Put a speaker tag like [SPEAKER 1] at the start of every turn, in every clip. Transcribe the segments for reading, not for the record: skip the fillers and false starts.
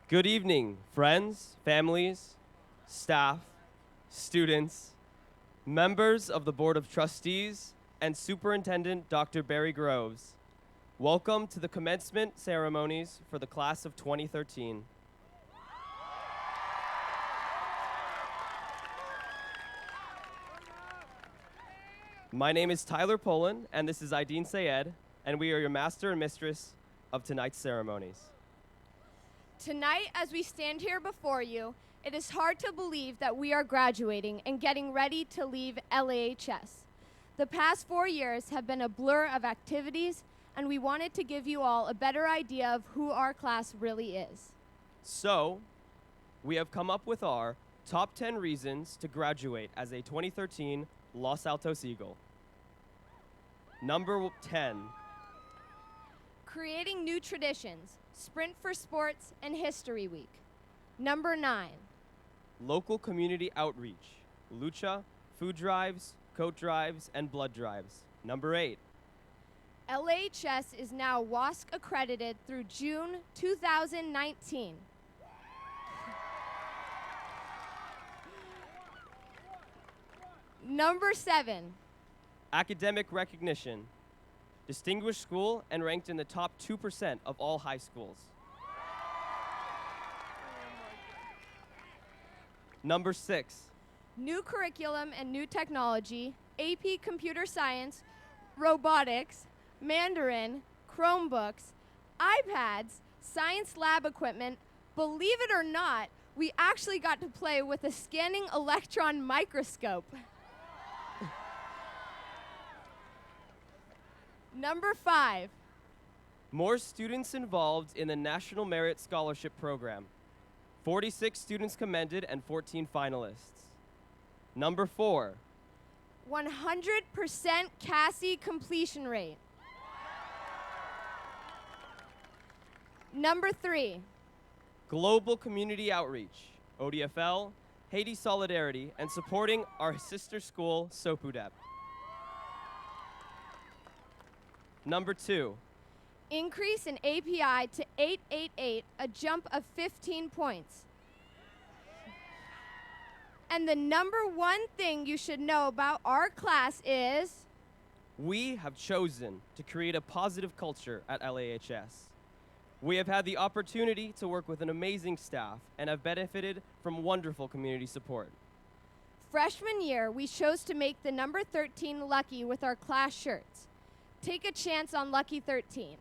[SPEAKER 1] Good evening, friends, families, staff, students, members of the Board of Trustees, and Superintendent Dr. Barry Groves. Welcome to the commencement ceremonies for the class of 2013. My name is Tyler Poland, and this is Aideen Sayed, and we are your master and mistress of tonight's ceremonies.
[SPEAKER 2] Tonight, as we stand here before you, it is hard to believe that we are graduating and getting ready to leave LAHS. The past 4 years have been a blur of activities, and we wanted to give you all a better idea of who our class really is.
[SPEAKER 1] So, we have come up with our top 10 reasons to graduate as a 2013 Los Altos Eagle. Number 10.
[SPEAKER 2] Creating new traditions, Sprint for Sports and History Week. Number 9.
[SPEAKER 1] Local community outreach, lucha, food drives, coat drives, and blood drives. Number 8.
[SPEAKER 2] LAHS is now WASC accredited through June 2019. Number 7.
[SPEAKER 1] Academic recognition, distinguished school and ranked in the top 2% of all high schools. Number 6.
[SPEAKER 2] New curriculum and new technology, AP Computer Science, robotics, Mandarin, Chromebooks, iPads, science lab equipment. Believe it or not, we actually got to play with a scanning electron microscope. Number 5.
[SPEAKER 1] More students involved in the National Merit Scholarship Program. 46 students commended and 14 finalists. Number 4.
[SPEAKER 2] 100% CASI completion rate. Number 3.
[SPEAKER 1] Global community outreach, ODFL, Haiti Solidarity, and supporting our sister school, SOPUDEP. Number 2.
[SPEAKER 2] Increase in API to 888, a jump of 15 points. And the number one thing you should know about our class is
[SPEAKER 1] We have chosen to create a positive culture at LAHS. We have had the opportunity to work with an amazing staff and have benefited from wonderful community support.
[SPEAKER 2] freshman year, we chose to make the number 13 lucky with our class shirts. Take a chance on Lucky 13.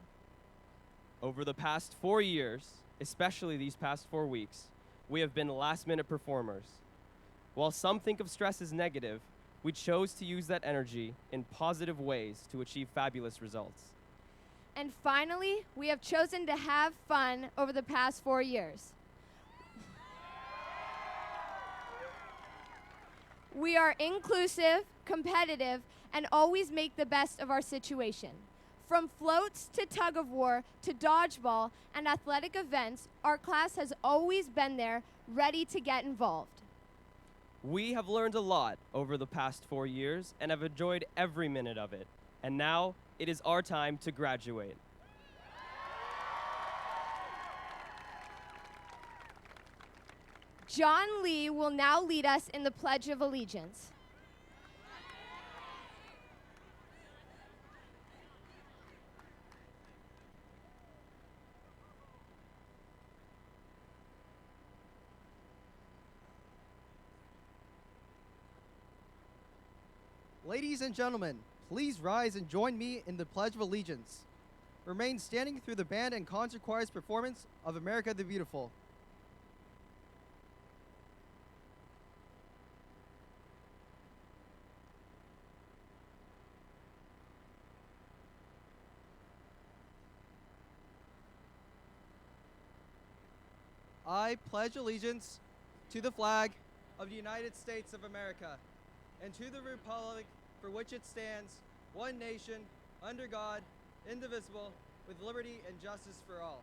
[SPEAKER 1] Over the past 4 years, especially these past 4 weeks, we have been last-minute performers. While some think of stress as negative, we chose to use that energy in positive ways to achieve fabulous results.
[SPEAKER 2] And finally, we have chosen to have fun over the past 4 years. We are inclusive, competitive, and always make the best of our situation. From floats to tug of war to dodgeball and athletic events, our class has always been there, ready to get involved.
[SPEAKER 1] We have learned a lot over the past 4 years and have enjoyed every minute of it. And now, it is our time to graduate.
[SPEAKER 2] John Lee will now lead us in the Pledge of Allegiance.
[SPEAKER 3] Ladies and gentlemen, please rise and join me in the Pledge of Allegiance. Remain standing through the band and concert choir's performance of America the Beautiful. I pledge allegiance to the flag of the United States of America and to the republic for which it stands, one nation, under God, indivisible, with liberty and justice for all.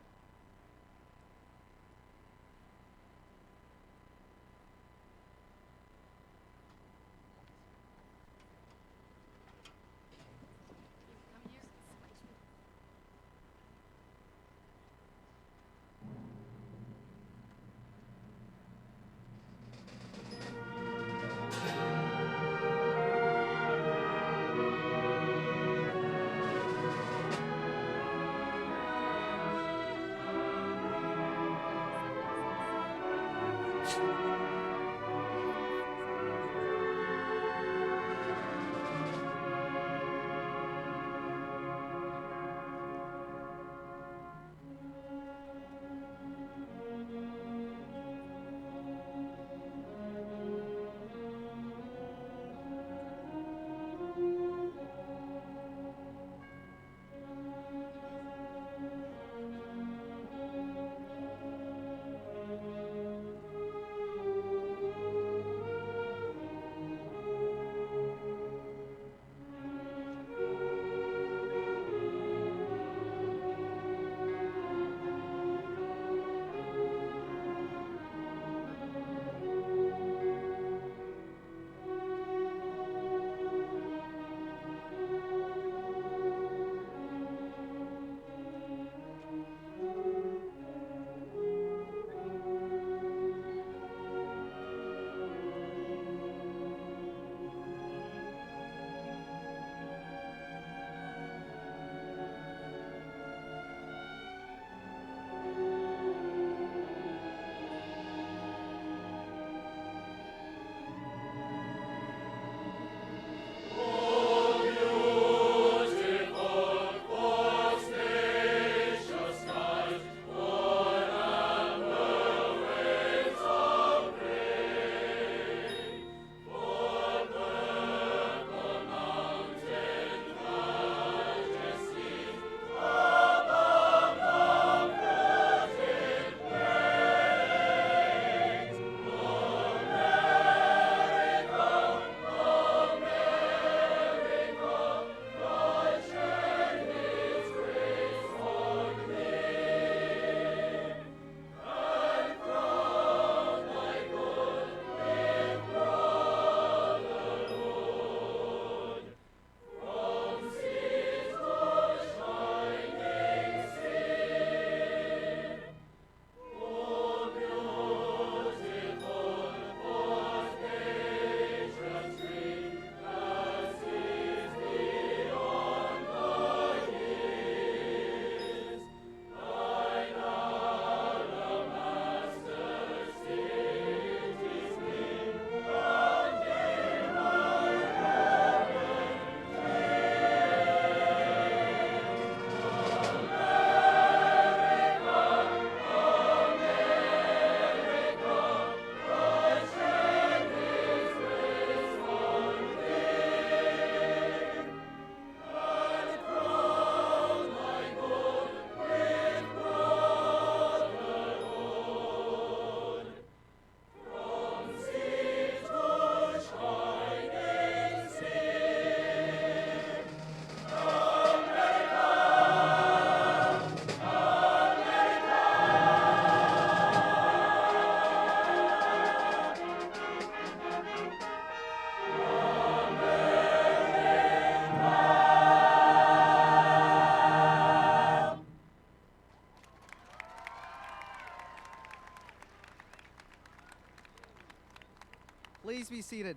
[SPEAKER 3] Please be seated.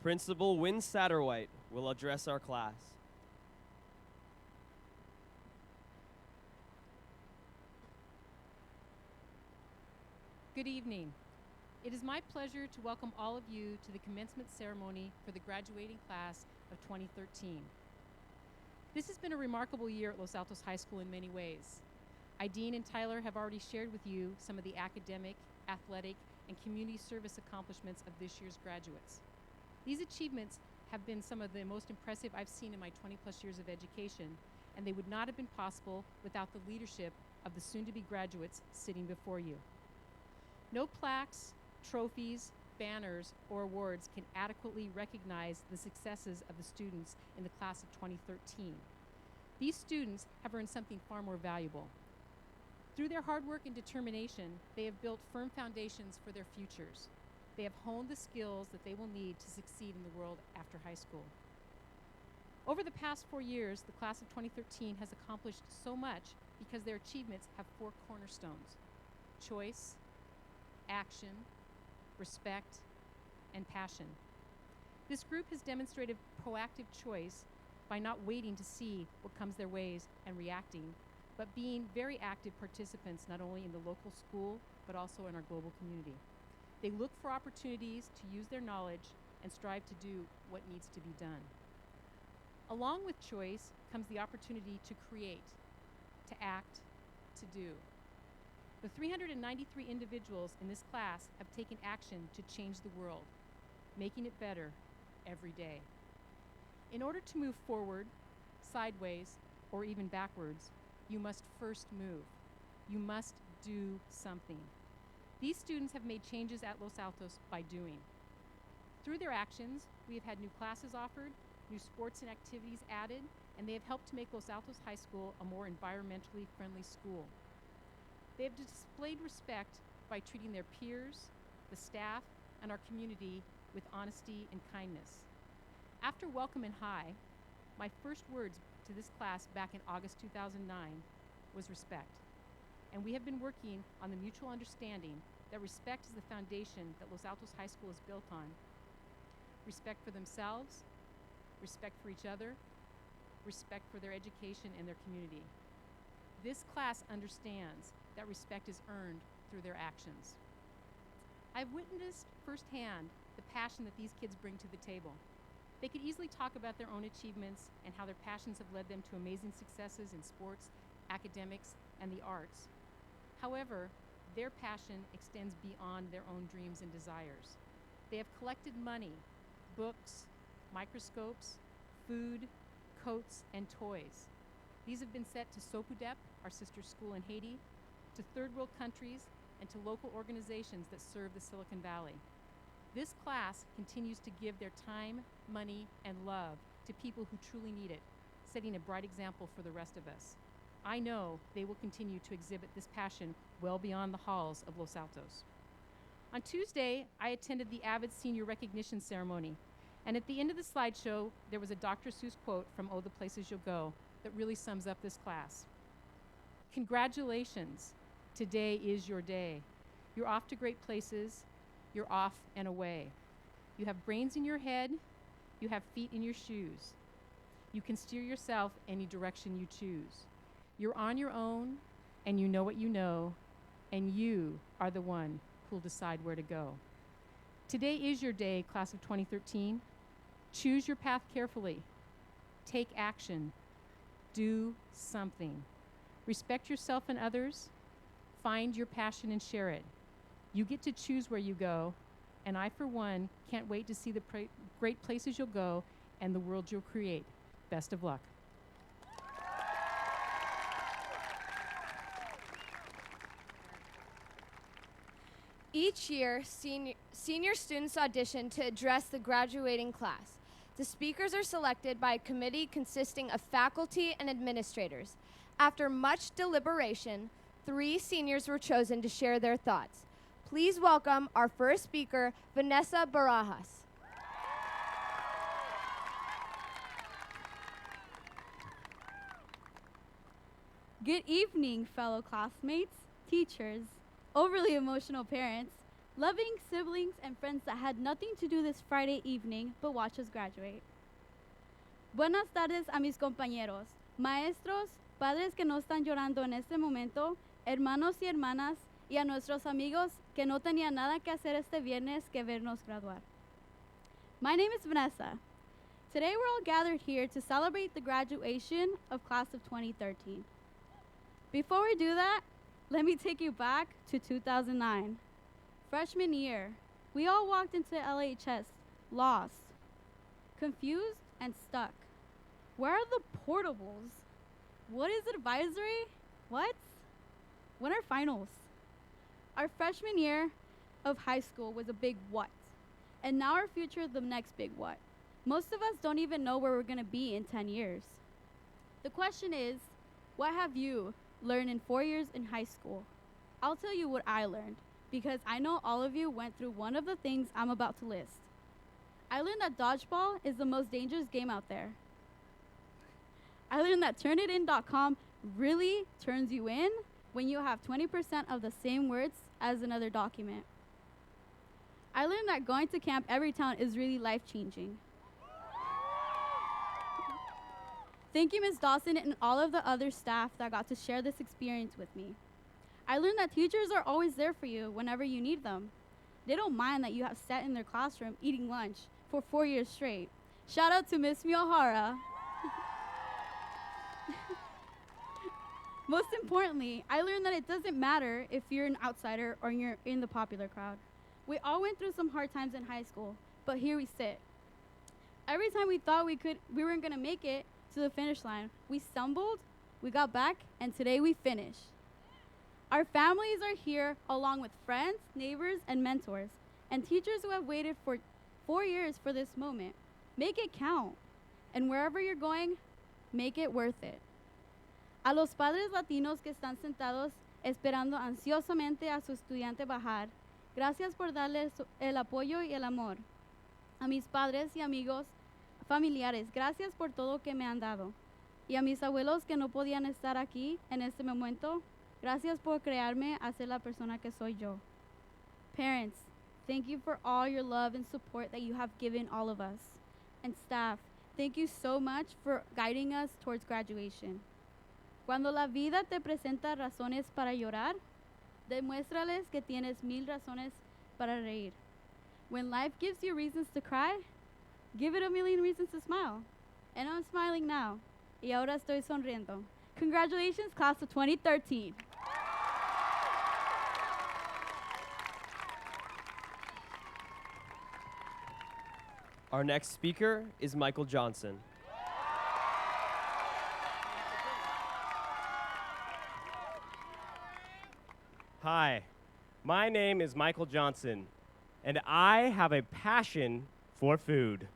[SPEAKER 1] Principal Wynne Satterwhite will address our class.
[SPEAKER 4] Good evening. It is my pleasure to welcome all of you to the commencement ceremony for the graduating class of 2013. This has been a remarkable year at Los Altos High School in many ways. Ideen and Tyler have already shared with you some of the academic, athletic, and community service accomplishments of this year's graduates. These achievements have been some of the most impressive I've seen in my 20-plus years of education, and they would not have been possible without the leadership of the soon-to-be graduates sitting before you. No plaques, trophies, banners, or awards can adequately recognize the successes of the students in the class of 2013. These students have earned something far more valuable. Through their hard work and determination, they have built firm foundations for their futures. They have honed the skills that they will need to succeed in the world after high school. Over the past 4 years, the class of 2013 has accomplished so much because their achievements have 4 cornerstones: choice, action, respect, and passion. This group has demonstrated proactive choice by not waiting to see what comes their ways and reacting, but being very active participants not only in the local school, but also in our global community. They look for opportunities to use their knowledge and strive to do what needs to be done. Along with choice comes the opportunity to create, to act, to do. The 393 individuals in this class have taken action to change the world, making it better every day. In order to move forward, sideways, or even backwards, you must first move. You must do something. These students have made changes at Los Altos by doing. Through their actions, we have had new classes offered, new sports and activities added, and they have helped to make Los Altos High School a more environmentally friendly school. They have displayed respect by treating their peers, the staff, and our community with honesty and kindness. After Welcome and Hi, my first words to this class back in August 2009 was respect. And we have been working on the mutual understanding that respect is the foundation that Los Altos High School is built on. Respect for themselves, respect for each other, respect for their education and their community. This class understands that respect is earned through their actions. I've witnessed firsthand the passion that these kids bring to the table. They could easily talk about their own achievements and how their passions have led them to amazing successes in sports, academics, and the arts. However, their passion extends beyond their own dreams and desires. They have collected money, books, microscopes, food, coats, and toys. These have been sent to Sopudep, our sister school in Haiti, to third world countries, and to local organizations that serve the Silicon Valley. This class continues to give their time, money, and love to people who truly need it, setting a bright example for the rest of us. I know they will continue to exhibit this passion well beyond the halls of Los Altos. On Tuesday, I attended the Avid Senior Recognition Ceremony, and at the end of the slideshow, there was a Dr. Seuss quote from Oh, the Places You'll Go that really sums up this class. Congratulations, today is your day. You're off to great places, you're off and away. You have brains in your head, you have feet in your shoes. You can steer yourself any direction you choose. You're on your own, and you know what you know, and you are the one who'll decide where to go. Today is your day, class of 2013. Choose your path carefully. Take action. Do something. Respect yourself and others. Find your passion and share it. You get to choose where you go, and I, for one, can't wait to see the great places you'll go and the world you'll create. Best of luck.
[SPEAKER 2] Each year, senior students audition to address the graduating class. The speakers are selected by a committee consisting of faculty and administrators. After much deliberation, 3 seniors were chosen to share their thoughts. Please welcome our first speaker, Vanessa Barajas.
[SPEAKER 5] Good evening, fellow classmates, teachers, overly emotional parents, loving siblings, and friends that had nothing to do this Friday evening but watch us graduate. Buenas tardes a mis compañeros, maestros, padres que no están llorando en este momento, hermanos y hermanas, y a nuestros amigos que no tenían nada que hacer este viernes que vernos graduar. My name is Vanessa. Today we're all gathered here to celebrate the graduation of class of 2013. Before we do that, let me take you back to 2009. Freshman year, we all walked into LHS, lost, confused, and stuck. Where are the portables? What is advisory? What? When are finals? Our freshman year of high school was a big what, and now our future is the next big what. Most of us don't even know where we're gonna be in 10 years. The question is, what have you learned in 4 years in high school? I'll tell you what I learned, because I know all of you went through one of the things I'm about to list. I learned that dodgeball is the most dangerous game out there. I learned that turnitin.com really turns you in when you have 20% of the same words as another document. I learned that going to Camp Everytown is really life-changing. Thank you, Ms. Dawson, and all of the other staff that got to share this experience with me. I learned that teachers are always there for you whenever you need them. They don't mind that you have sat in their classroom eating lunch for 4 years straight. Shout out to Miss Miyahara. Most importantly, I learned that it doesn't matter if you're an outsider or you're in the popular crowd. We all went through some hard times in high school, but here we sit. Every time we thought we weren't gonna make it to the finish line, we stumbled, we got back, and today we finish. Our families are here along with friends, neighbors, and mentors, and teachers who have waited for 4 years for this moment. Make it count, and wherever you're going, make it worth it. A los padres latinos que están sentados esperando ansiosamente a su estudiante bajar, gracias por darles el apoyo y el amor. A mis padres y amigos familiares, gracias por todo que me han dado. Y a mis abuelos que no podían estar aquí en este momento, gracias por crearme a ser la persona que soy yo. Parents, thank you for all your love and support that you have given all of us. And staff, thank you so much for guiding us towards graduation. Cuando la vida te presenta razones para llorar, demuéstrales que tienes 1000 razones para reír. When life gives you reasons to cry, give it 1,000,000 reasons to smile. And I'm smiling now. Y ahora estoy sonriendo. Congratulations, class of 2013.
[SPEAKER 1] Our next speaker is Michael Johnson. Hi, my name is Michael Johnson, and I have a passion for food.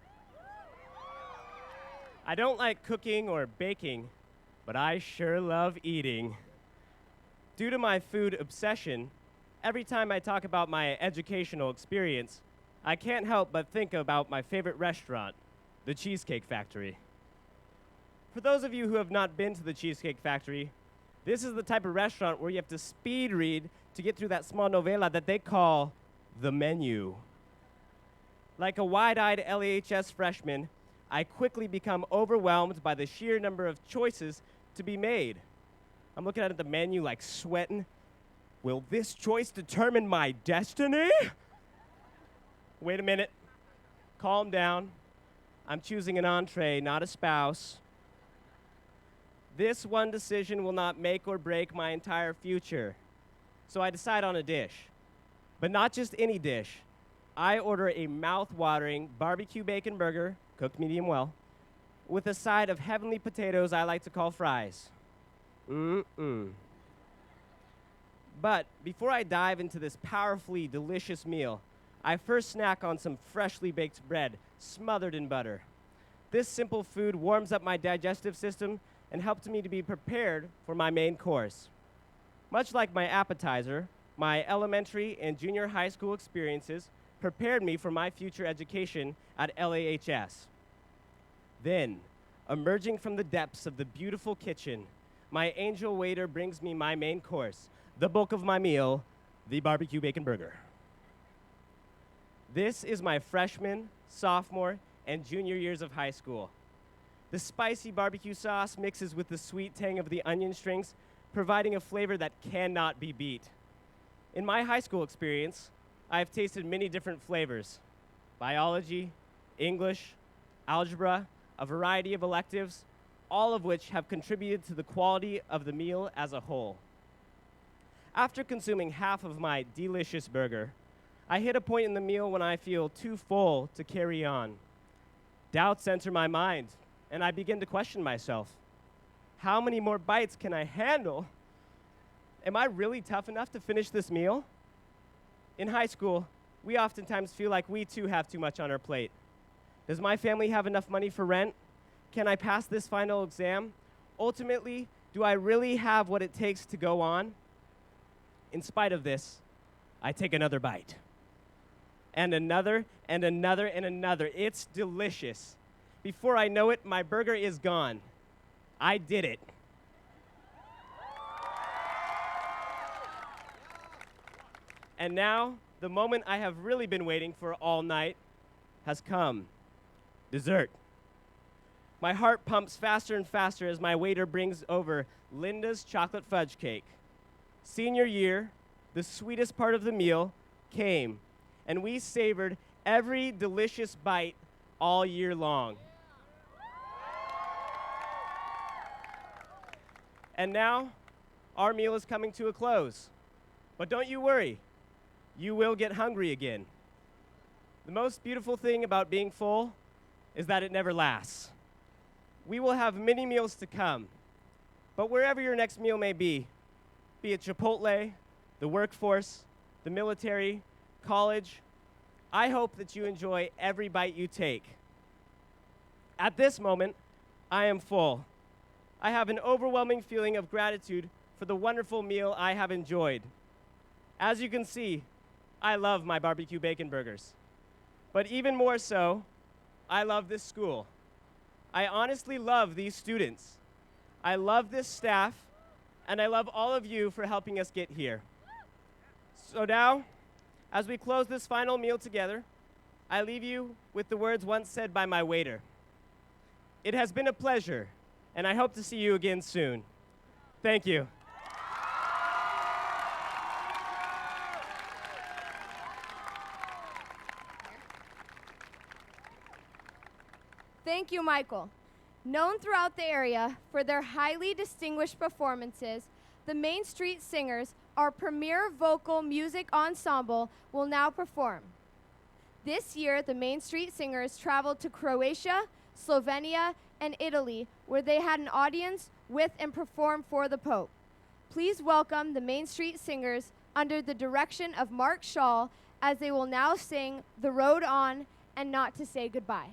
[SPEAKER 1] I don't like cooking or baking, but I sure love eating. Due to my food obsession, every time I talk about my educational experience, I can't help but think about my favorite restaurant, the Cheesecake Factory. For those of you who have not been to the Cheesecake Factory, this is the type of restaurant where you have to speed read to get through that small novela that they call the menu. Like a wide-eyed LAHS freshman, I quickly become overwhelmed by the sheer number of choices to be made. I'm looking at the menu like sweating. Will this choice determine my destiny? Wait a minute. Calm down. I'm choosing an entree, not a spouse. This one decision will not make or break my entire future. So I decide on a dish. But not just any dish. I order a mouth-watering barbecue bacon burger, cooked medium well, with a side of heavenly potatoes I like to call fries. But before I dive into this powerfully delicious meal, I first snack on some freshly baked bread, smothered in butter. This simple food warms up my digestive system and helps me to be prepared for my main course. Much like my appetizer, my elementary and junior high school experiences prepared me for my future education at LAHS. Then, emerging from the depths of the beautiful kitchen, my angel waiter brings me my main course, the bulk of my meal, the barbecue bacon burger. This is my freshman, sophomore, and junior years of high school. The spicy barbecue sauce mixes with the sweet tang of the onion strings, providing a flavor that cannot be beat. In my high school experience, I have tasted many different flavors: biology, English, algebra, a variety of electives, all of which have contributed to the quality of the meal as a whole. After consuming half of my delicious burger, I hit a point in the meal when I feel too full to carry on. Doubts enter my mind, and I begin to question myself. How many more bites can I handle? Am I really tough enough to finish this meal? In high school, we oftentimes feel like we too have too much on our plate. Does my family have enough money for rent? Can I pass this final exam? Ultimately, do I really have what it takes to go on? In spite of this, I take another bite. And another, and another, and another. It's delicious. Before I know it, my burger is gone. I did it. And now, the moment I have really been waiting for all night has come. Dessert. My heart pumps faster and faster as my waiter brings over Linda's chocolate fudge cake. Senior year, the sweetest part of the meal, came, and we savored every delicious bite all year long. And now, our meal is coming to a close. But don't you worry, you will get hungry again. The most beautiful thing about being full is that it never lasts. We will have many meals to come, but wherever your next meal may be it Chipotle, the workforce, the military, college, I hope that you enjoy every bite you take. At this moment, I am full. I have an overwhelming feeling of gratitude for the wonderful meal I have enjoyed. As you can see, I love my barbecue bacon burgers. But even more so, I love this school. I honestly love these students. I love this staff, and I love all of you for helping us get here. So now, as we close this final meal together, I leave you with the words once said by my waiter. It has been a pleasure, and I hope to see you again soon. Thank you.
[SPEAKER 2] Thank you, Michael. Known throughout the area for their highly distinguished performances, the Main Street Singers, our premier vocal music ensemble, will now perform. This year, the Main Street Singers traveled to Croatia, Slovenia, and Italy, where they had an audience with and performed for the Pope. Please welcome the Main Street Singers under the direction of Mark Shaw, as they will now sing The Road On and Not to Say Goodbye.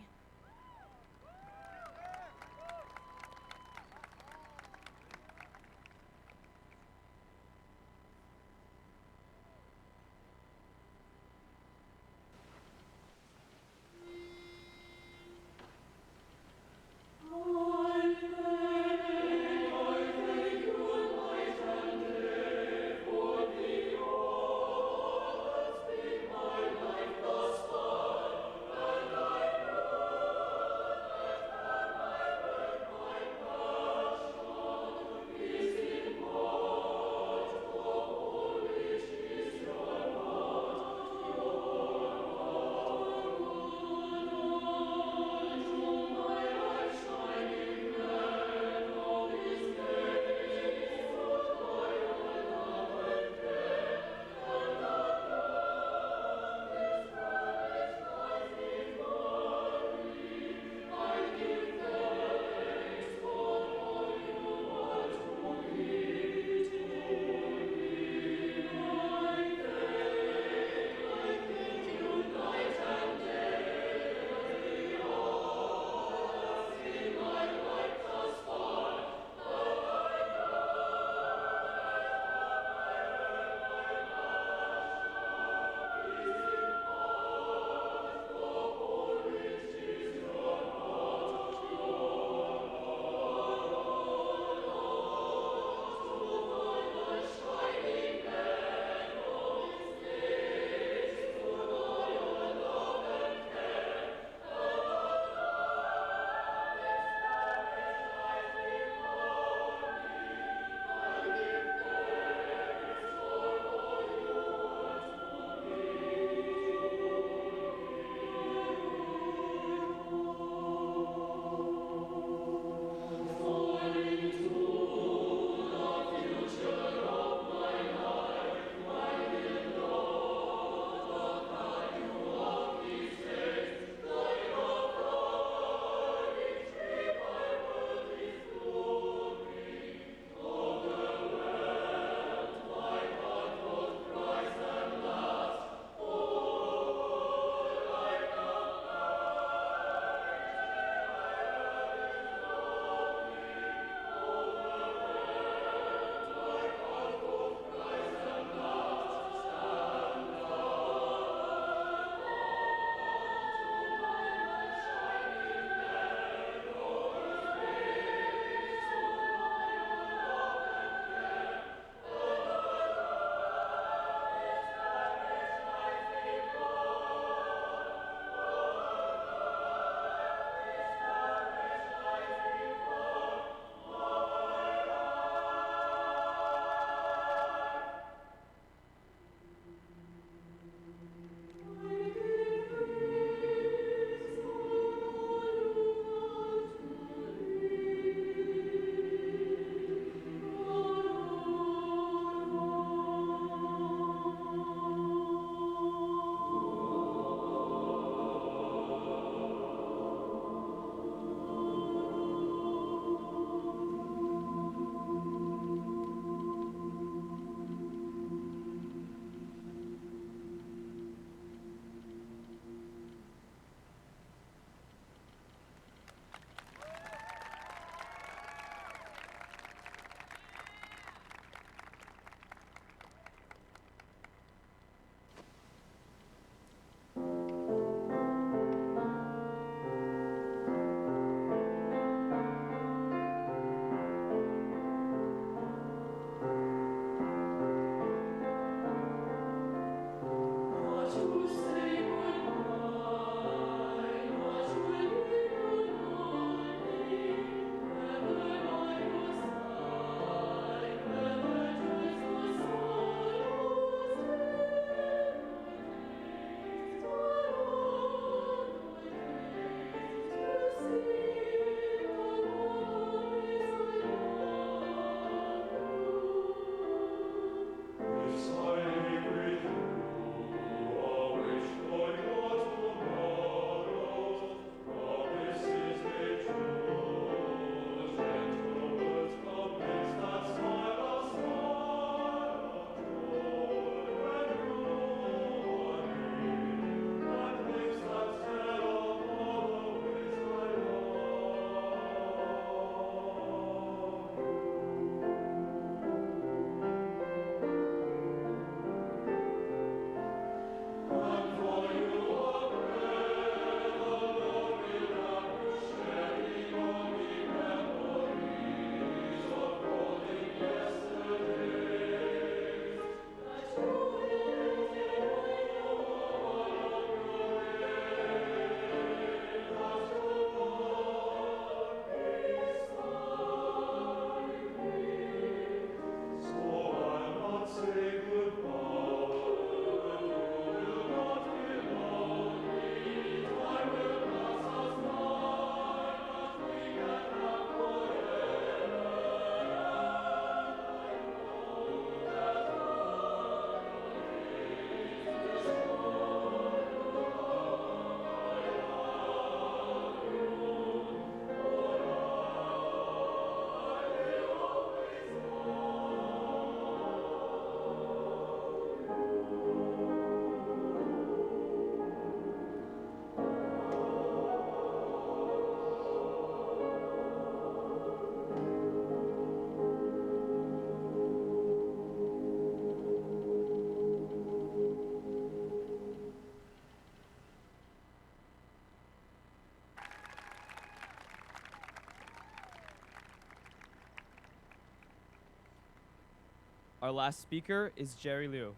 [SPEAKER 1] Our last speaker is Jerry Liu.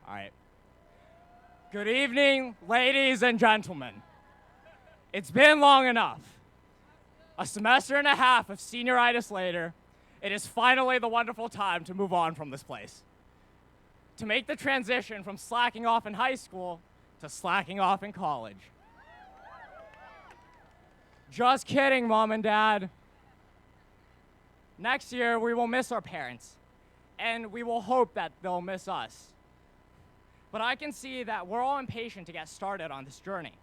[SPEAKER 6] All right. Good evening, ladies and gentlemen. It's been long enough. A semester and a half of senioritis later, it is finally the wonderful time to move on from this place. To make the transition from slacking off in high school to slacking off in college. Just kidding, Mom and Dad. Next year, we will miss our parents, and we will hope that they'll miss us. But I can see that we're all impatient to get started on this journey.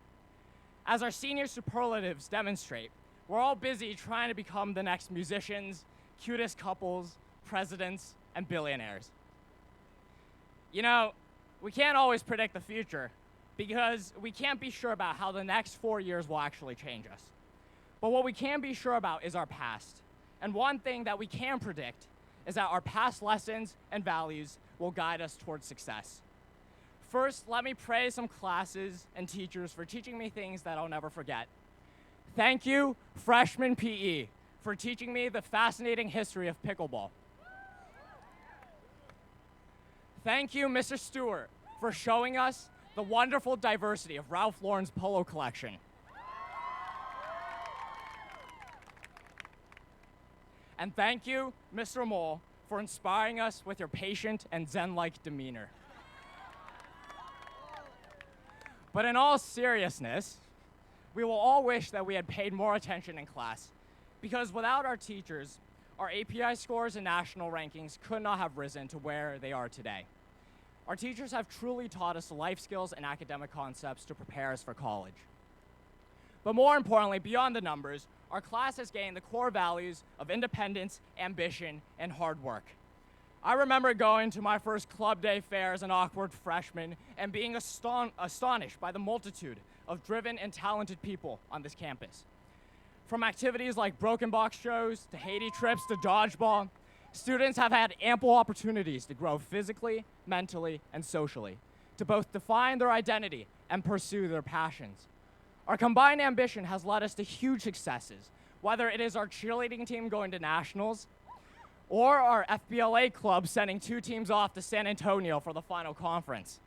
[SPEAKER 6] As our senior superlatives demonstrate, we're all busy trying to become the next musicians, cutest couples, presidents, and billionaires. You know, we can't always predict the future because we can't be sure about how the next 4 years will actually change us. But what we can be sure about is our past. And one thing that we can predict is that our past lessons and values will guide us towards success. First, let me praise some classes and teachers for teaching me things that I'll never forget. Thank you, freshman PE, for teaching me the fascinating history of pickleball. Thank you, Mr. Stewart, for showing us the wonderful diversity of Ralph Lauren's polo collection. And thank you, Mr. Mole, for inspiring us with your patient and zen-like demeanor. But in all seriousness, we will all wish that we had paid more attention in class, because without our teachers, our API scores and national rankings could not have risen to where they are today. Our teachers have truly taught us life skills and academic concepts to prepare us for college. But more importantly, beyond the numbers, our class has gained the core values of independence, ambition, and hard work. I remember going to my first club day fair as an awkward freshman and being astonished by the multitude of driven and talented people on this campus. From activities like broken box shows to Haiti trips to dodgeball, students have had ample opportunities to grow physically, mentally, and socially, to both define their identity and pursue their passions. Our combined ambition has led us to huge successes, whether it is our cheerleading team going to nationals, or our FBLA club sending 2 teams off to San Antonio for the final conference.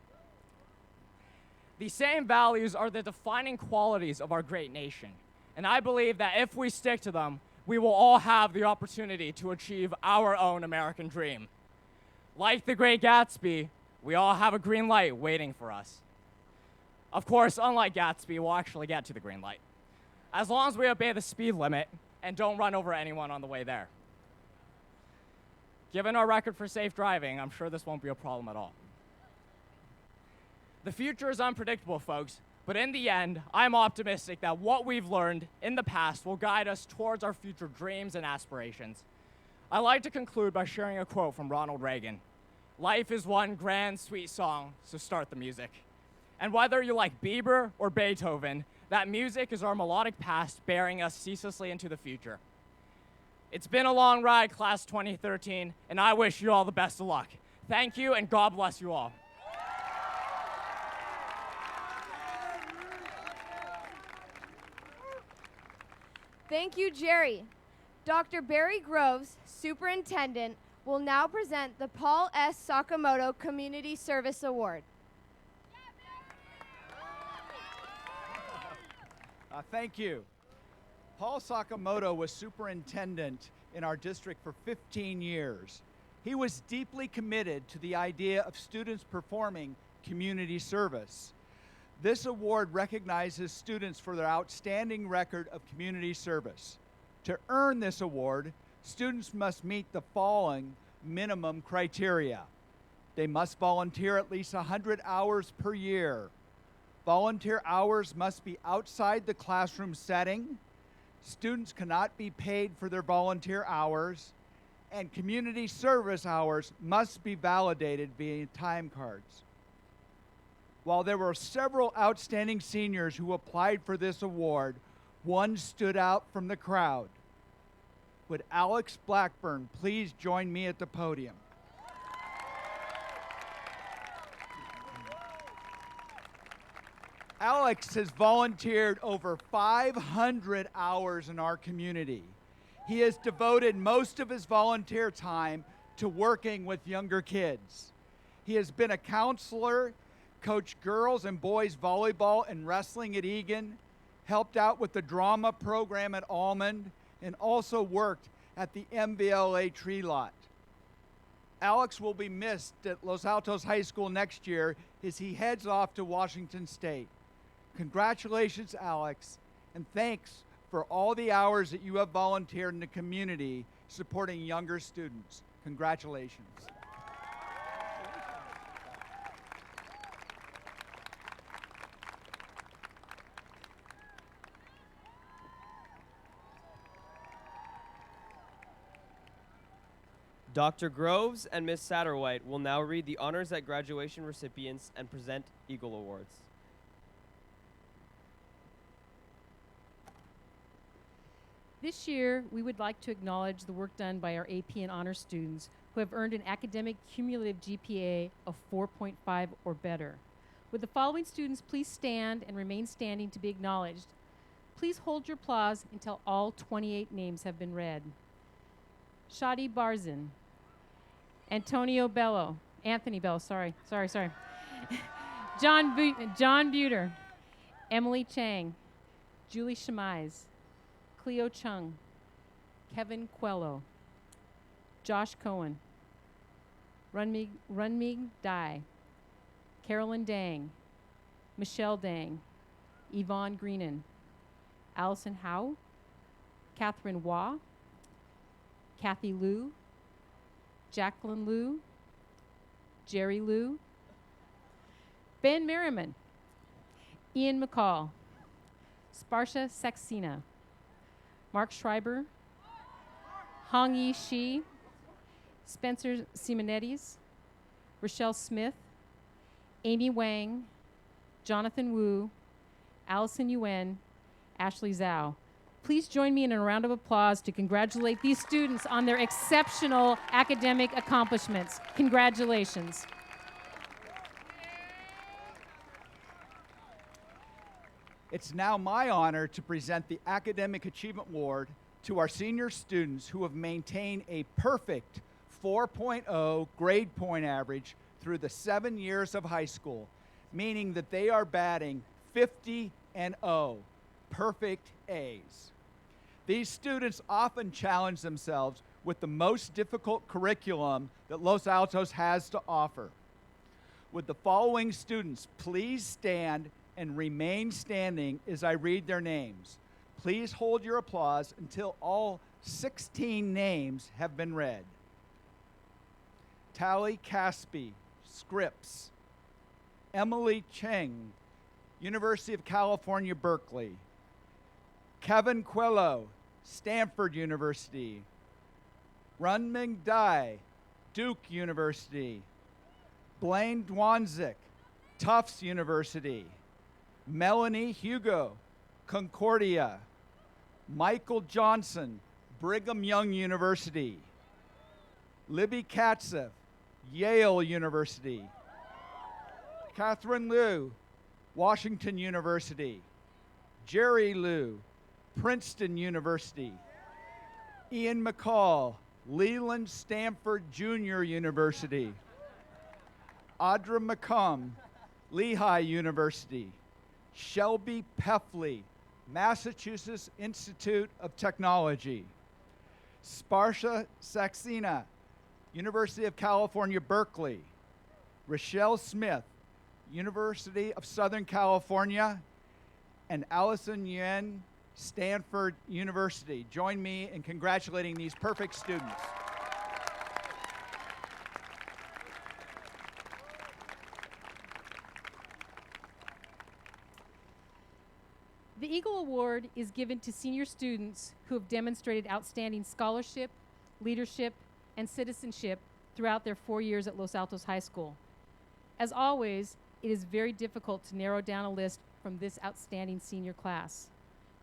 [SPEAKER 6] These same values are the defining qualities of our great nation, and I believe that if we stick to them, we will all have the opportunity to achieve our own American dream. Like the Great Gatsby, we all have a green light waiting for us. Of course, unlike Gatsby, we'll actually get to the green light, as long as we obey the speed limit and don't run over anyone on the way there. Given our record for safe driving, I'm sure this won't be a problem at all. The future is unpredictable, folks, but in the end, I'm optimistic that what we've learned in the past will guide us towards our future dreams and aspirations. I'd like to conclude by sharing a quote from Ronald Reagan. Life is one grand, sweet song, so start the music. And whether you like Bieber or Beethoven, that music is our melodic past bearing us ceaselessly into the future. It's been a long ride, class 2013, and I wish you all the best of luck. Thank you, and God bless you all.
[SPEAKER 2] Thank you, Jerry. Dr. Barry Groves, Superintendent, will now present the Paul S. Sakamoto Community Service Award.
[SPEAKER 7] Thank you. Paul Sakamoto was superintendent in our district for 15 years. He was deeply committed to the idea of students performing community service. This award recognizes students for their outstanding record of community service. To earn this award, students must meet the following minimum criteria. They must volunteer at least 100 hours per year. Volunteer hours must be outside the classroom setting. Students cannot be paid for their volunteer hours, and community service hours must be validated via time cards. While there were several outstanding seniors who applied for this award, one stood out from the crowd. Would Alex Blackburn please join me at the podium? Alex has volunteered over 500 hours in our community. He has devoted most of his volunteer time to working with younger kids. He has been a counselor, coached girls and boys volleyball and wrestling at Egan, helped out with the drama program at Almond, and also worked at the MVLA tree lot. Alex will be missed at Los Altos High School next year as he heads off to Washington State. Congratulations, Alex, and thanks for all the hours that you have volunteered in the community supporting younger students. Congratulations.
[SPEAKER 1] Dr. Groves and Ms. Satterwhite will now read the honors at graduation recipients and present Eagle Awards.
[SPEAKER 4] This year, we would like to acknowledge the work done by our AP and honor students who have earned an academic cumulative GPA of 4.5 or better. Would the following students please stand and remain standing to be acknowledged? Please hold your applause until all 28 names have been read. Shadi Barzin, Anthony Bello, sorry. John Buter, Emily Chang, Julie Shemize, Cleo Chung, Kevin Quello, Josh Cohen, Runmig Dai, Carolyn Dang, Michelle Dang, Yvonne Greenan, Allison Howe, Catherine Waugh, Kathy Liu, Jacqueline Liu, Jerry Liu, Ben Merriman, Ian McCall, Sparsha Saxena, Mark Schreiber, Hong Yi Shi, Spencer Simonettes, Rochelle Smith, Amy Wang, Jonathan Wu, Allison Yuen, Ashley Zhao. Please join me in a round of applause to congratulate these students on their exceptional academic accomplishments. Congratulations.
[SPEAKER 7] It's now my honor to present the Academic Achievement Award to our senior students who have maintained a perfect 4.0 grade point average through the 7 years of high school, meaning that they are batting 50 and 0, perfect A's. These students often challenge themselves with the most difficult curriculum that Los Altos has to offer. Would the following students please stand and remain standing as I read their names? Please hold your applause until all 16 names have been read. Tally Caspi, Scripps. Emily Cheng, University of California, Berkeley. Kevin Quello, Stanford University. Runming Dai, Duke University. Blaine Dwanzik, Tufts University. Melanie Hugo, Concordia. Michael Johnson, Brigham Young University. Libby Katzev, Yale University. Catherine Liu, Washington University. Jerry Liu, Princeton University. Ian McCall, Leland Stanford Junior University. Audra McComb, Lehigh University. Shelby Peffley, Massachusetts Institute of Technology. Sparsha Saxena, University of California, Berkeley. Rochelle Smith, University of Southern California. And Allison Yuen, Stanford University. Join me in congratulating these perfect students.
[SPEAKER 4] The Eagle Award is given to senior students who have demonstrated outstanding scholarship, leadership, and citizenship throughout their 4 years at Los Altos High School. As always, it is very difficult to narrow down a list from this outstanding senior class.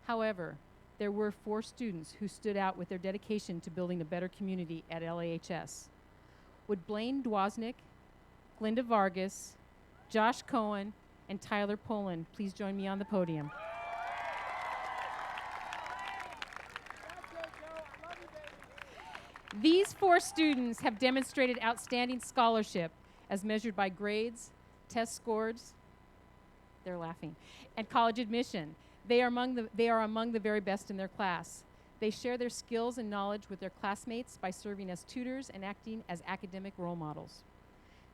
[SPEAKER 4] However, there were 4 students who stood out with their dedication to building a better community at LAHS. Would Blaine Dwoznik, Glinda Vargas, Josh Cohen, and Tyler Poland. Please join me on the podium. These 4 students have demonstrated outstanding scholarship as measured by grades, test scores, they're laughing, and college admission. They are among the very best in their class. They share their skills and knowledge with their classmates by serving as tutors and acting as academic role models.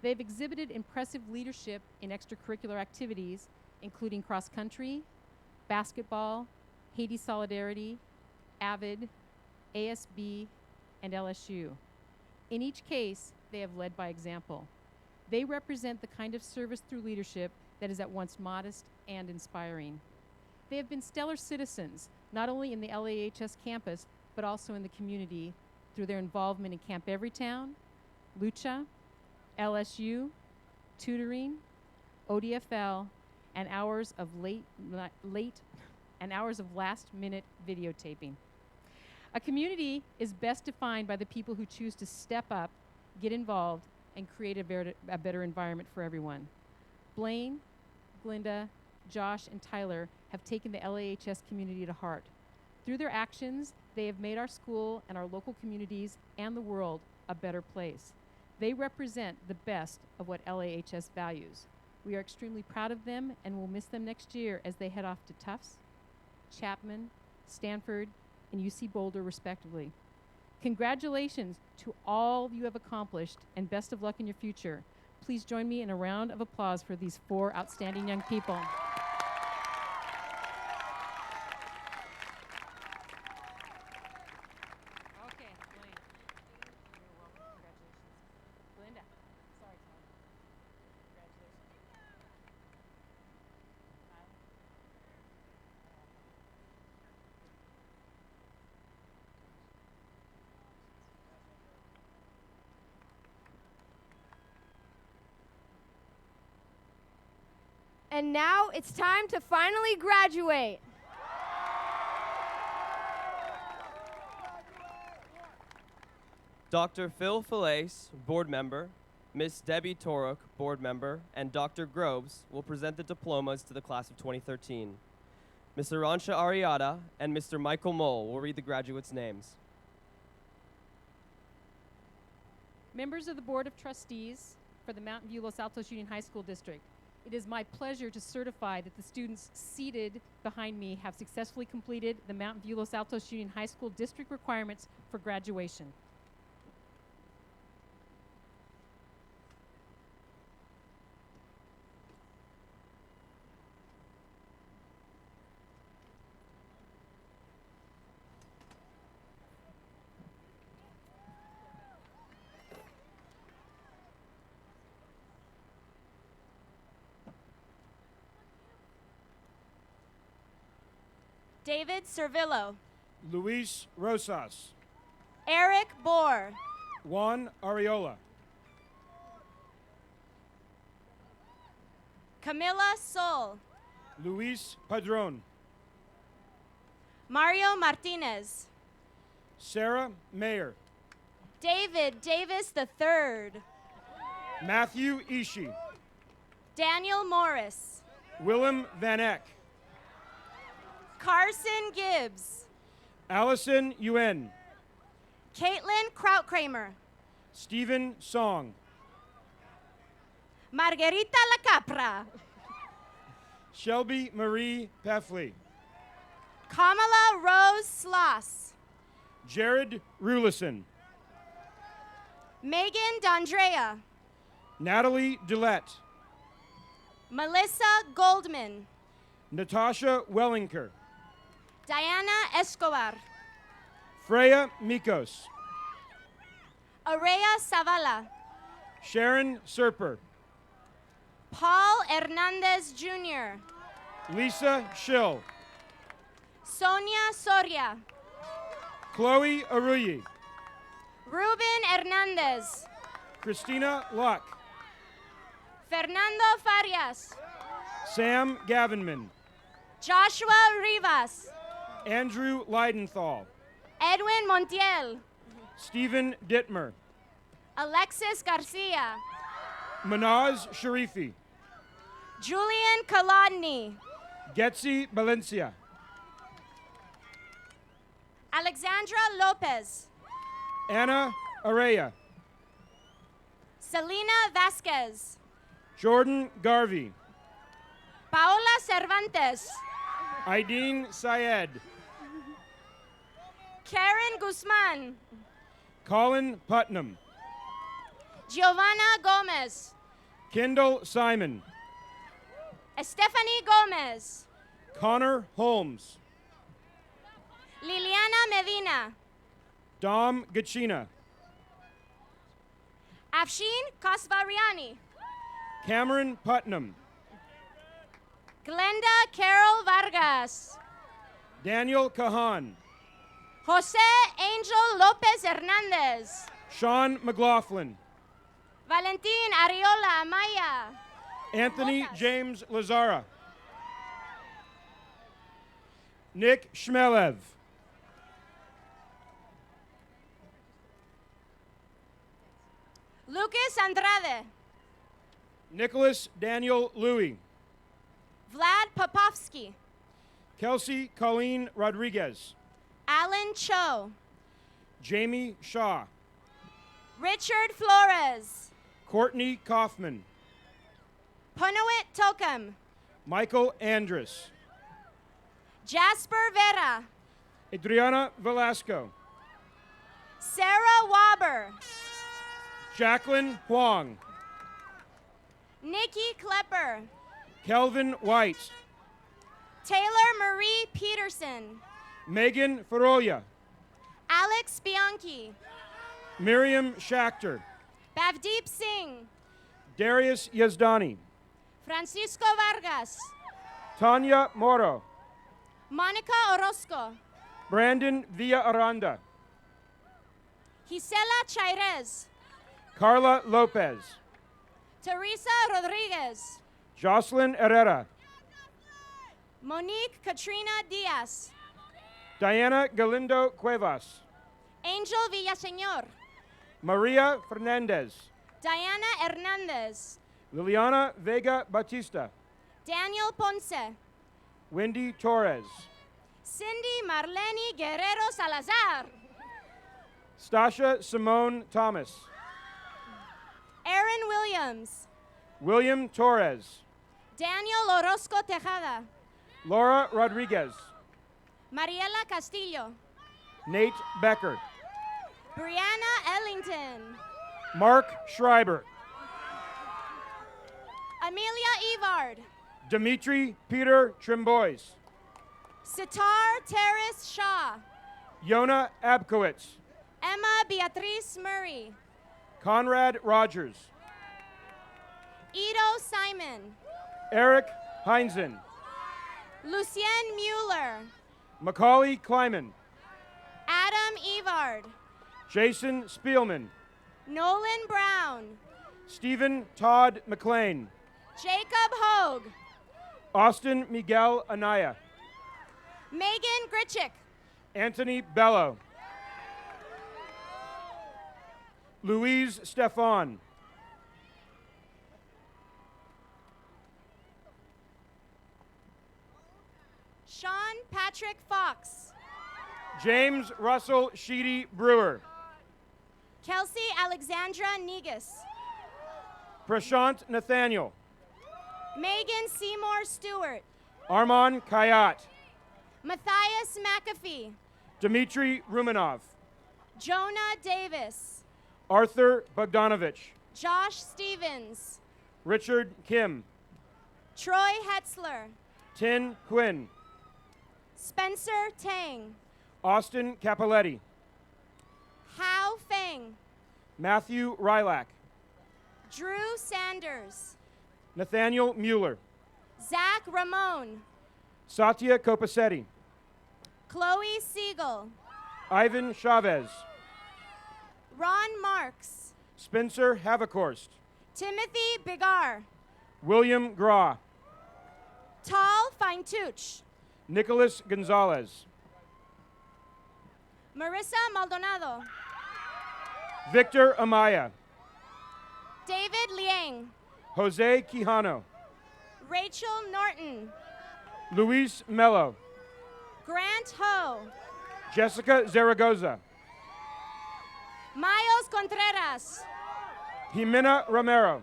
[SPEAKER 4] They've exhibited impressive leadership in extracurricular activities, including cross-country, basketball, Haiti Solidarity, AVID, ASB, and LSU. In each case, they have led by example. They represent the kind of service through leadership that is at once modest and inspiring. They have been stellar citizens, not only in the LAHS campus, but also in the community through their involvement in Camp Everytown, Lucha, LSU, tutoring, ODFL, and hours of last-minute videotaping. A community is best defined by the people who choose to step up, get involved, and create a better environment for everyone. Blaine, Glinda, Josh, and Tyler have taken the LAHS community to heart. Through their actions, they have made our school and our local communities and the world a better place. They represent the best of what LAHS values. We are extremely proud of them and will miss them next year as they head off to Tufts, Chapman, Stanford, and UC Boulder, respectively. Congratulations to all you have accomplished, and best of luck in your future. Please join me in a round of applause for these 4 outstanding young people. Okay, Blaine. You're welcome. Congratulations. Glinda. Sorry, Tom. Congratulations. Tyler.
[SPEAKER 2] And now it's time to finally graduate.
[SPEAKER 1] Dr. Phil Falaise, board member, Miss Debbie Torok, board member, and Dr. Groves will present the diplomas to the class of 2013. Ms. Aransha Ariada and Mr. Michael Mole will read the graduates' names.
[SPEAKER 4] Members of the Board of Trustees for the Mountain View Los Altos Union High School District, it is my pleasure to certify that the students seated behind me have successfully completed the Mountain View Los Altos Union High School District requirements for graduation.
[SPEAKER 8] David Servillo,
[SPEAKER 9] Luis Rosas,
[SPEAKER 8] Eric Bohr,
[SPEAKER 9] Juan Ariola,
[SPEAKER 8] Camila Sol,
[SPEAKER 9] Luis Padron,
[SPEAKER 8] Mario Martinez,
[SPEAKER 9] Sarah Mayer,
[SPEAKER 8] David Davis III,
[SPEAKER 9] Matthew Ishii,
[SPEAKER 8] Daniel Morris,
[SPEAKER 9] Willem Van Eck,
[SPEAKER 8] Carson Gibbs,
[SPEAKER 9] Allison Yuen,
[SPEAKER 8] Caitlin Krautkramer,
[SPEAKER 9] Stephen Song,
[SPEAKER 8] Margarita La Capra,
[SPEAKER 9] Shelby Marie Peffley,
[SPEAKER 8] Kamala Rose Sloss,
[SPEAKER 9] Jared Rulison,
[SPEAKER 8] Megan D'Andrea,
[SPEAKER 9] Natalie Dillette,
[SPEAKER 8] Melissa Goldman,
[SPEAKER 9] Natasha Wellinker,
[SPEAKER 8] Diana Escobar,
[SPEAKER 9] Freya Mikos,
[SPEAKER 8] Araya Zavala,
[SPEAKER 9] Sharon Serper,
[SPEAKER 8] Paul Hernandez Jr.,
[SPEAKER 9] Lisa Schill,
[SPEAKER 8] Sonia Soria,
[SPEAKER 9] Chloe Aruyi,
[SPEAKER 8] Ruben Hernandez,
[SPEAKER 9] Christina Luck,
[SPEAKER 8] Fernando Farias,
[SPEAKER 9] Sam Gavinman,
[SPEAKER 8] Joshua Rivas,
[SPEAKER 9] Andrew Leidenthal,
[SPEAKER 8] Edwin Montiel,
[SPEAKER 9] Stephen Dittmer,
[SPEAKER 8] Alexis Garcia,
[SPEAKER 9] Manaz Sharifi,
[SPEAKER 8] Julian Kolodny,
[SPEAKER 9] Getzi Valencia,
[SPEAKER 8] Alexandra Lopez,
[SPEAKER 9] Anna Araya,
[SPEAKER 8] Selena Vasquez,
[SPEAKER 9] Jordan Garvey,
[SPEAKER 8] Paola Cervantes,
[SPEAKER 9] Aideen Syed,
[SPEAKER 8] Karen Guzman,
[SPEAKER 9] Colin Putnam,
[SPEAKER 8] Giovanna Gomez,
[SPEAKER 9] Kendall Simon,
[SPEAKER 8] Stephanie Gomez,
[SPEAKER 9] Connor Holmes,
[SPEAKER 8] Liliana Medina,
[SPEAKER 9] Dom Gachina,
[SPEAKER 8] Afshin Kasvariani,
[SPEAKER 9] Cameron Putnam,
[SPEAKER 8] Glenda Carol Vargas,
[SPEAKER 9] Daniel Kahan,
[SPEAKER 8] Jose Angel Lopez Hernandez,
[SPEAKER 9] Sean McLaughlin,
[SPEAKER 8] Valentin Ariola Amaya,
[SPEAKER 9] Anthony James Lazara, Nick Shmelev,
[SPEAKER 8] Lucas Andrade,
[SPEAKER 9] Nicholas Daniel Louie,
[SPEAKER 8] Vlad Popovsky,
[SPEAKER 9] Kelsey Colleen Rodriguez,
[SPEAKER 8] Alan Cho,
[SPEAKER 9] Jamie Shaw,
[SPEAKER 8] Richard Flores,
[SPEAKER 9] Courtney Kaufman,
[SPEAKER 8] Punawit Tokum,
[SPEAKER 9] Michael Andrus,
[SPEAKER 8] Jasper Vera,
[SPEAKER 9] Adriana Velasco,
[SPEAKER 8] Sarah Waber,
[SPEAKER 9] Jacqueline Huang,
[SPEAKER 8] Nikki Klepper,
[SPEAKER 9] Kelvin White,
[SPEAKER 8] Taylor Marie Peterson,
[SPEAKER 9] Megan Feroya,
[SPEAKER 8] Alex Bianchi,
[SPEAKER 9] Miriam Schachter,
[SPEAKER 8] Bhavdeep Singh,
[SPEAKER 9] Darius Yazdani,
[SPEAKER 8] Francisco Vargas,
[SPEAKER 9] Tanya Moro,
[SPEAKER 8] Monica Orozco,
[SPEAKER 9] Brandon Villa Aranda,
[SPEAKER 8] Gisela Chairez,
[SPEAKER 9] Carla Lopez,
[SPEAKER 8] Teresa Rodriguez,
[SPEAKER 9] Jocelyn Herrera,
[SPEAKER 8] Monique Katrina Diaz,
[SPEAKER 9] Diana Galindo Cuevas,
[SPEAKER 8] Angel Villaseñor,
[SPEAKER 9] Maria Fernandez,
[SPEAKER 8] Diana Hernandez,
[SPEAKER 9] Liliana Vega Batista,
[SPEAKER 8] Daniel Ponce,
[SPEAKER 9] Wendy Torres,
[SPEAKER 8] Cindy Marlene Guerrero Salazar,
[SPEAKER 9] Stasha Simone Thomas,
[SPEAKER 8] Aaron Williams,
[SPEAKER 9] William Torres,
[SPEAKER 8] Daniel Orozco Tejada,
[SPEAKER 9] Laura Rodriguez,
[SPEAKER 8] Mariela Castillo,
[SPEAKER 9] Nate Becker,
[SPEAKER 8] Brianna Ellington,
[SPEAKER 9] Mark Schreiber,
[SPEAKER 8] Amelia Evard,
[SPEAKER 9] Dimitri Peter Trimbois,
[SPEAKER 8] Sitar Terrace Shaw,
[SPEAKER 9] Yona Abkowitz,
[SPEAKER 8] Emma Beatriz Murray,
[SPEAKER 9] Conrad Rogers,
[SPEAKER 8] Ito Simon,
[SPEAKER 9] Eric Heinzen,
[SPEAKER 8] Lucien Mueller,
[SPEAKER 9] Macaulay Kleiman,
[SPEAKER 8] Adam Evard,
[SPEAKER 9] Jason Spielman,
[SPEAKER 8] Nolan Brown,
[SPEAKER 9] Stephen Todd McLean,
[SPEAKER 8] Jacob Hogue,
[SPEAKER 9] Austin Miguel Anaya,
[SPEAKER 8] Megan Gritchick,
[SPEAKER 9] Anthony Bello, Louise Stefan,
[SPEAKER 8] Sean Patrick Fox,
[SPEAKER 9] James Russell Sheedy Brewer,
[SPEAKER 8] Kelsey Alexandra Negus,
[SPEAKER 9] Prashant Nathaniel,
[SPEAKER 8] Megan Seymour Stewart,
[SPEAKER 9] Armand Kayat,
[SPEAKER 8] Matthias McAfee,
[SPEAKER 9] Dmitry Rumanov,
[SPEAKER 8] Jonah Davis,
[SPEAKER 9] Arthur Bogdanovich,
[SPEAKER 8] Josh Stevens,
[SPEAKER 9] Richard Kim,
[SPEAKER 8] Troy Hetzler,
[SPEAKER 9] Tin Quinn,
[SPEAKER 8] Spencer Tang,
[SPEAKER 9] Austin Capoletti,
[SPEAKER 8] Hao Feng,
[SPEAKER 9] Matthew Rylak,
[SPEAKER 8] Drew Sanders,
[SPEAKER 9] Nathaniel Mueller,
[SPEAKER 8] Zach Ramon,
[SPEAKER 9] Satya Kopasetti,
[SPEAKER 8] Chloe Siegel,
[SPEAKER 9] Ivan Chavez,
[SPEAKER 8] Ron Marks,
[SPEAKER 9] Spencer Havikhorst,
[SPEAKER 8] Timothy Bigar,
[SPEAKER 9] William Graw,
[SPEAKER 8] Tal Feintuch,
[SPEAKER 9] Nicholas Gonzalez,
[SPEAKER 8] Marissa Maldonado,
[SPEAKER 9] Victor Amaya,
[SPEAKER 8] David Liang,
[SPEAKER 9] Jose Quijano,
[SPEAKER 8] Rachel Norton.
[SPEAKER 9] Luis Mello.
[SPEAKER 8] Grant Ho.
[SPEAKER 9] Jessica Zaragoza.
[SPEAKER 8] Miles Contreras.
[SPEAKER 9] Jimena Romero.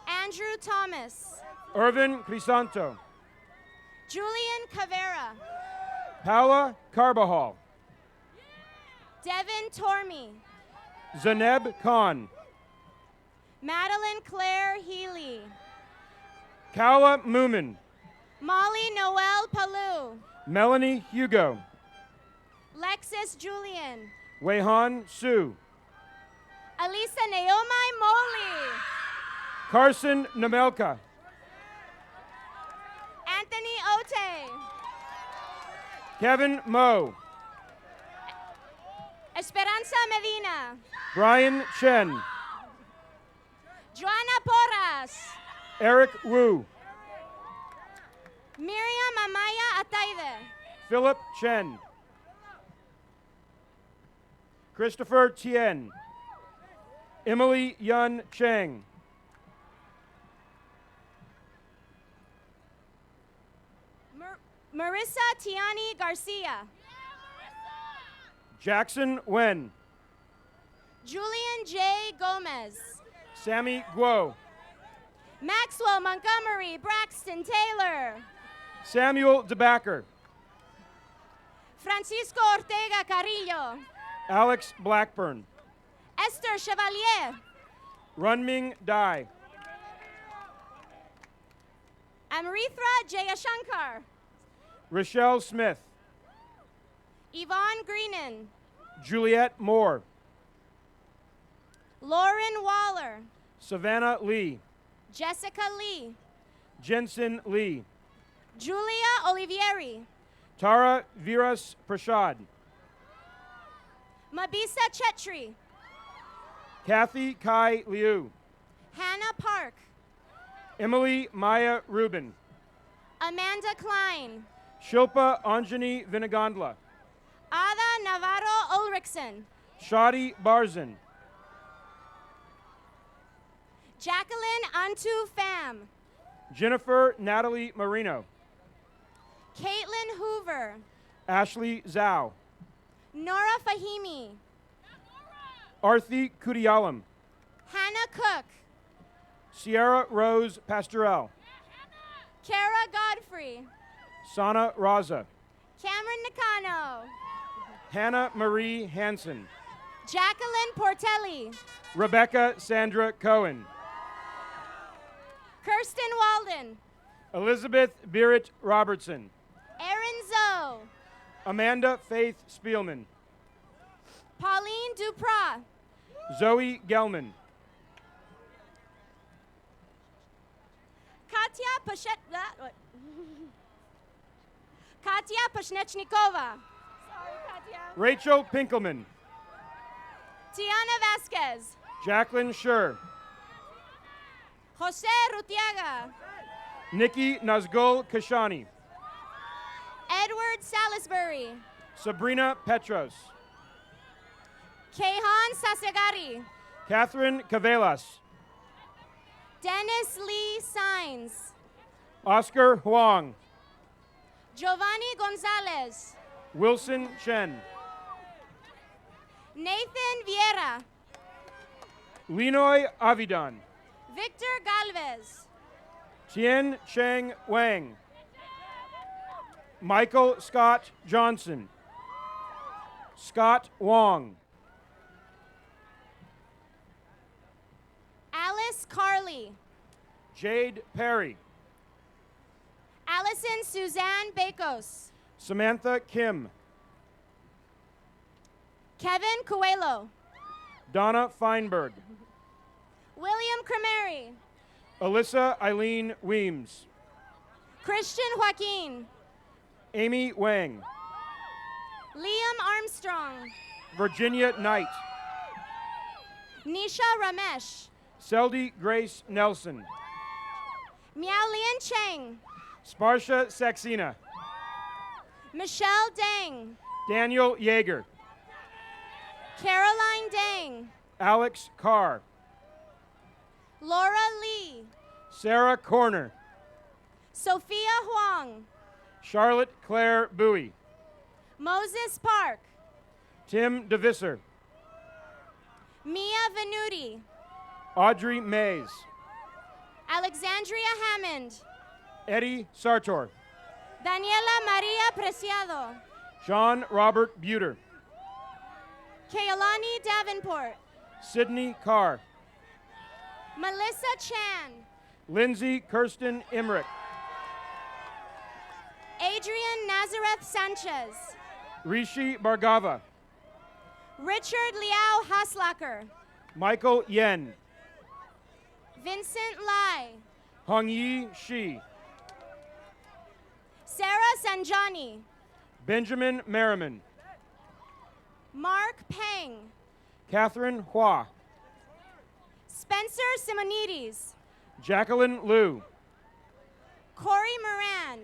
[SPEAKER 8] Andrew Thomas.
[SPEAKER 9] Irvin Crisanto.
[SPEAKER 8] Julian Cavera.
[SPEAKER 9] Paula Carbajal.
[SPEAKER 8] Devin Tormey.
[SPEAKER 9] Zaneb Khan.
[SPEAKER 8] Madeline Claire Healy.
[SPEAKER 9] Kaula Moomin.
[SPEAKER 8] Molly Noel Palou.
[SPEAKER 9] Melanie Hugo.
[SPEAKER 8] Lexis Julian.
[SPEAKER 9] Weihan Su.
[SPEAKER 8] Alisa Naomai Moley.
[SPEAKER 9] Carson Namelka.
[SPEAKER 8] Anthony Ote.
[SPEAKER 9] Kevin Moe.
[SPEAKER 8] Esperanza Medina.
[SPEAKER 9] Brian Chen.
[SPEAKER 8] Joanna Porras.
[SPEAKER 9] Eric Wu.
[SPEAKER 8] Miriam Amaya Ataide.
[SPEAKER 9] Philip Chen. Christopher Tien. Emily Yun Cheng.
[SPEAKER 8] Marissa Tiani Garcia.
[SPEAKER 9] Jackson Wen.
[SPEAKER 8] Julian J. Gomez.
[SPEAKER 9] Sammy Guo.
[SPEAKER 8] Maxwell Montgomery Braxton Taylor.
[SPEAKER 9] Samuel DeBacker.
[SPEAKER 8] Francisco Ortega Carrillo.
[SPEAKER 9] Alex Blackburn.
[SPEAKER 8] Esther Chevalier.
[SPEAKER 9] Runming Dai.
[SPEAKER 8] Amrithra Jayashankar.
[SPEAKER 9] Rochelle Smith.
[SPEAKER 8] Yvonne Greenan.
[SPEAKER 9] Juliette Moore.
[SPEAKER 8] Lauren Waller.
[SPEAKER 9] Savannah Lee.
[SPEAKER 8] Jessica Lee.
[SPEAKER 9] Jensen Lee.
[SPEAKER 8] Julia Olivieri.
[SPEAKER 9] Tara Viras Prashad.
[SPEAKER 8] Mabisa Chetri.
[SPEAKER 9] Kathy Kai Liu.
[SPEAKER 8] Hannah Park.
[SPEAKER 9] Emily Maya Rubin.
[SPEAKER 8] Amanda Klein.
[SPEAKER 9] Shilpa Anjani Vinagandla.
[SPEAKER 8] Ada Navarro Ulrichsen.
[SPEAKER 9] Shadi Barzan.
[SPEAKER 8] Jacqueline Antu Pham.
[SPEAKER 9] Jennifer Natalie Marino.
[SPEAKER 8] Caitlin Hoover.
[SPEAKER 9] Ashley Zhao.
[SPEAKER 8] Nora Fahimi.
[SPEAKER 9] Arthi Kudialam.
[SPEAKER 8] Hannah Cook.
[SPEAKER 9] Sierra Rose Pastorell.
[SPEAKER 8] Kara Godfrey.
[SPEAKER 9] Sana Raza.
[SPEAKER 8] Cameron Nakano.
[SPEAKER 9] Hannah Marie Hansen.
[SPEAKER 8] Jacqueline Portelli.
[SPEAKER 9] Rebecca Sandra Cohen.
[SPEAKER 8] Kirsten Walden.
[SPEAKER 9] Elizabeth Birrett Robertson.
[SPEAKER 8] Erin Zoe.
[SPEAKER 9] Amanda Faith Spielman.
[SPEAKER 8] Pauline Duprat.
[SPEAKER 9] Zoe Gelman.
[SPEAKER 8] Katya Katya Pashnechnikova. Sorry, Katya.
[SPEAKER 9] Rachel Pinkelman.
[SPEAKER 8] Tiana Vasquez.
[SPEAKER 9] Jacqueline Schur.
[SPEAKER 8] Jose Rutiaga.
[SPEAKER 9] Nikki Nazgul Kashani.
[SPEAKER 8] Edward Salisbury.
[SPEAKER 9] Sabrina Petros.
[SPEAKER 8] Kehan Sasegari.
[SPEAKER 9] Catherine Cavelas.
[SPEAKER 8] Dennis Lee Sines.
[SPEAKER 9] Oscar Huang.
[SPEAKER 8] Giovanni Gonzalez.
[SPEAKER 9] Wilson Chen.
[SPEAKER 8] Nathan Vieira.
[SPEAKER 9] Linoy Avidan.
[SPEAKER 8] Victor Galvez.
[SPEAKER 9] Tien Cheng Wang. Michael Scott Johnson. Scott Wong.
[SPEAKER 8] Alice Carley.
[SPEAKER 9] Jade Perry.
[SPEAKER 8] Allison Suzanne Bakos.
[SPEAKER 9] Samantha Kim.
[SPEAKER 8] Kevin Coelho.
[SPEAKER 9] Donna Feinberg.
[SPEAKER 8] William Cremeri.
[SPEAKER 9] Alyssa Eileen Weems.
[SPEAKER 8] Christian Joaquin.
[SPEAKER 9] Amy Wang.
[SPEAKER 8] Liam Armstrong.
[SPEAKER 9] Virginia Knight.
[SPEAKER 8] Nisha Ramesh.
[SPEAKER 9] Seldy Grace Nelson.
[SPEAKER 8] Miaolian Cheng.
[SPEAKER 9] Sparsha Saxena.
[SPEAKER 8] Michelle Deng.
[SPEAKER 9] Daniel Yeager.
[SPEAKER 8] Caroline Deng.
[SPEAKER 9] Alex Carr.
[SPEAKER 8] Laura Lee.
[SPEAKER 9] Sarah Corner.
[SPEAKER 8] Sophia Huang,
[SPEAKER 9] Charlotte Claire Bowie.
[SPEAKER 8] Moses Park,
[SPEAKER 9] Tim DeVisser.
[SPEAKER 8] Mia Venuti,
[SPEAKER 9] Audrey Mays.
[SPEAKER 8] Alexandria Hammond,
[SPEAKER 9] Eddie Sartor.
[SPEAKER 8] Daniela Maria Preciado,
[SPEAKER 9] John Robert Buter.
[SPEAKER 8] Kaylani Davenport,
[SPEAKER 9] Sydney Carr.
[SPEAKER 8] Melissa Chan,
[SPEAKER 9] Lindsay Kirsten Emmerich.
[SPEAKER 8] Adrian Nazareth Sanchez,
[SPEAKER 9] Rishi Bhargava.
[SPEAKER 8] Richard Liao Haslaker,
[SPEAKER 9] Michael Yen.
[SPEAKER 8] Vincent Lai,
[SPEAKER 9] Hongyi Shi.
[SPEAKER 8] Sarah Sanjani,
[SPEAKER 9] Benjamin Merriman.
[SPEAKER 8] Mark Peng,
[SPEAKER 9] Catherine Hua.
[SPEAKER 8] Spencer Simonides,
[SPEAKER 9] Jacqueline Liu.
[SPEAKER 8] Corey Moran,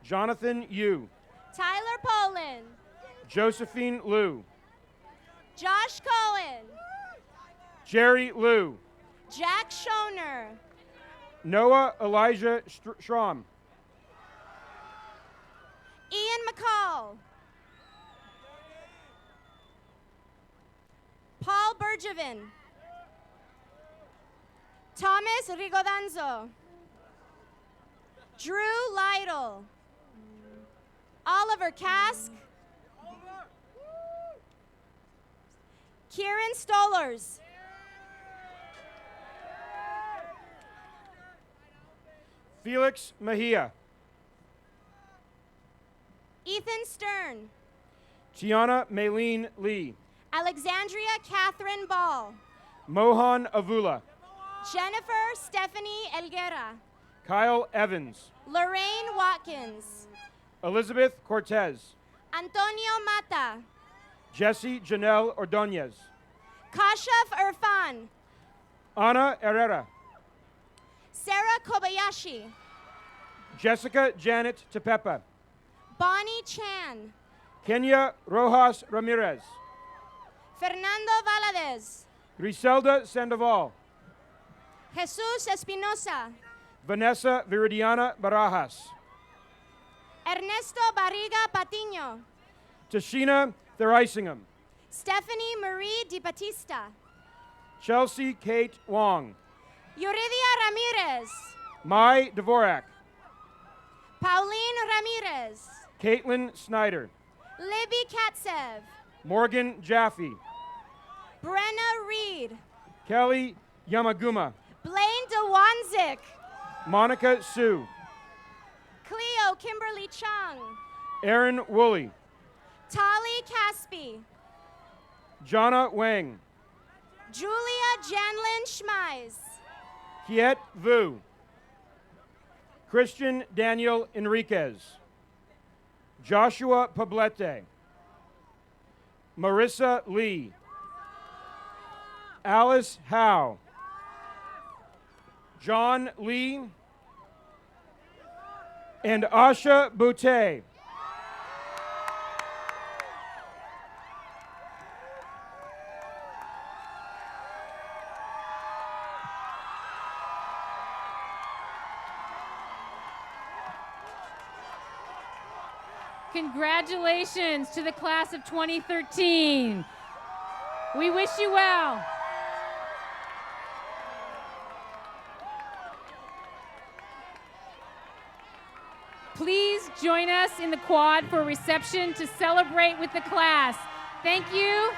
[SPEAKER 9] Jonathan Yu.
[SPEAKER 8] Tyler Poland,
[SPEAKER 9] Josephine Liu.
[SPEAKER 8] Josh Cohen,
[SPEAKER 9] Jerry Liu.
[SPEAKER 8] Jack Schoner,
[SPEAKER 9] Noah Elijah Schramm.
[SPEAKER 8] Ian McCall, Paul Bergevin, Thomas Rigodanzo, Drew Lytle, Oliver Kask, Kieran Stolers,
[SPEAKER 9] Felix Mejia.
[SPEAKER 8] Ethan Stern,
[SPEAKER 9] Tiana Maylene Lee.
[SPEAKER 8] Alexandria Catherine Ball,
[SPEAKER 9] Mohan Avula.
[SPEAKER 8] Jennifer Stephanie Elguera,
[SPEAKER 9] Kyle Evans.
[SPEAKER 8] Lorraine Watkins,
[SPEAKER 9] Elizabeth Cortez.
[SPEAKER 8] Antonio Mata,
[SPEAKER 9] Jesse Janelle Ordonez.
[SPEAKER 8] Kashaf Irfan,
[SPEAKER 9] Ana Herrera.
[SPEAKER 8] Sarah Kobayashi,
[SPEAKER 9] Jessica Janet Tepepa.
[SPEAKER 8] Bonnie Chan,
[SPEAKER 9] Kenya Rojas Ramirez.
[SPEAKER 8] Fernando Valadez,
[SPEAKER 9] Griselda Sandoval.
[SPEAKER 8] Jesus Espinosa,
[SPEAKER 9] Vanessa Viridiana Barajas.
[SPEAKER 8] Ernesto Barriga Patiño,
[SPEAKER 9] Tashina Therisingham.
[SPEAKER 8] Stephanie Marie Di Batista,
[SPEAKER 9] Chelsea Kate Wong.
[SPEAKER 8] Yuridia Ramirez,
[SPEAKER 9] Mai Dvorak.
[SPEAKER 8] Pauline Ramirez,
[SPEAKER 9] Caitlin Snyder.
[SPEAKER 8] Libby Katsev,
[SPEAKER 9] Morgan Jaffe.
[SPEAKER 8] Brenna Reed,
[SPEAKER 9] Kelly Yamaguma.
[SPEAKER 8] Blaine DeWanzik,
[SPEAKER 9] Monica Sue.
[SPEAKER 8] Cleo Kimberly Chung,
[SPEAKER 9] Aaron Woolley.
[SPEAKER 8] Tali Caspi,
[SPEAKER 9] Jonna Wang.
[SPEAKER 8] Julia Janlin Schmeis,
[SPEAKER 9] Kiet Vu. Christian Daniel Enriquez. Joshua Poblete. Marissa Lee. Alice Howe. John Lee. And Asha Boutte.
[SPEAKER 4] Congratulations to the class of 2013. We wish you well. Please join us in the quad for a reception to celebrate with the class. Thank you.